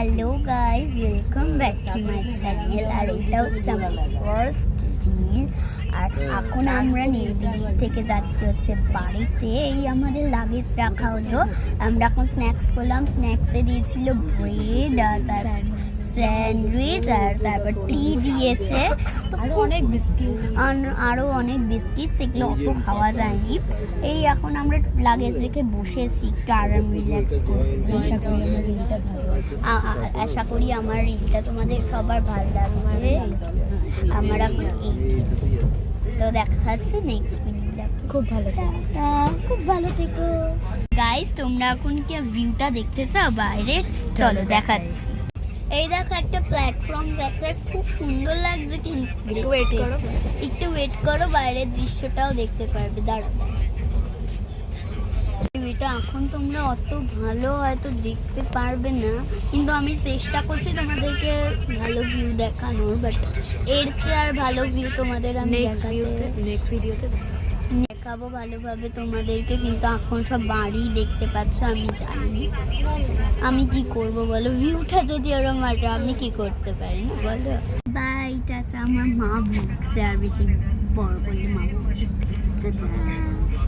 Hello guys, welcome back to my channel. আর এটা হচ্ছে আমার ফার্স্ট রিল। আর এখন আমরা নীলগিরি থেকে যাচ্ছি হচ্ছে বাড়িতে। এই আমাদের লাগেজ রাখা হলো। আমরা এখন স্ন্যাক্স করলাম। স্ন্যাক্সে দিয়েছিল ব্রেড আর তারপর স্যান্ডউইচ আর তারপর টি দিয়েছে, আরও অনেক বিস্কিট, সেগুলো অত খাওয়া যায়নি। এই এখন আমরা লাগেজ রেখে বসেছি, একটু আরাম রিল্যাক্স করছি। আশা করি আমার রিলটা তোমাদের সবার ভালো লাগবে। আমার এখন তো দেখা যাচ্ছে নেক্সট ভিডিওটা। খুব ভালো থেকো গাইস। তোমরা এখন কি ভিউটা দেখতে চাও বাইরের? চলো দেখাচ্ছি। এই দেখো একটা প্ল্যাটফর্ম যাচ্ছে, খুব সুন্দর লাগছে, কিন্তু একটু ওয়েট করো, বাইরের দৃশ্যটাও দেখতে পারবে। দাঁড়াও, এটা এখন তোমরা অত ভালো হয়তো দেখতে পারবে না, কিন্তু আমি চেষ্টা করছি তোমাদেরকে ভালো ভিউ দেখানোর। বাট এর চেয়ে আর ভালো ভিউ তোমাদের আমি নেক্সট ভিডিওতে দেখাবো ভালোভাবে তোমাদেরকে। কিন্তু এখন সব বাড়ি দেখতে পাচ্ছ, আমি জানি। আমি কি করব বলো, ভিউটা যদি ওরকম আটে আমি কি করতে পারি না বলো। Bye, tata. আমার মা ভুগছে, আর বেশি বড় করলে মা ভুগছে।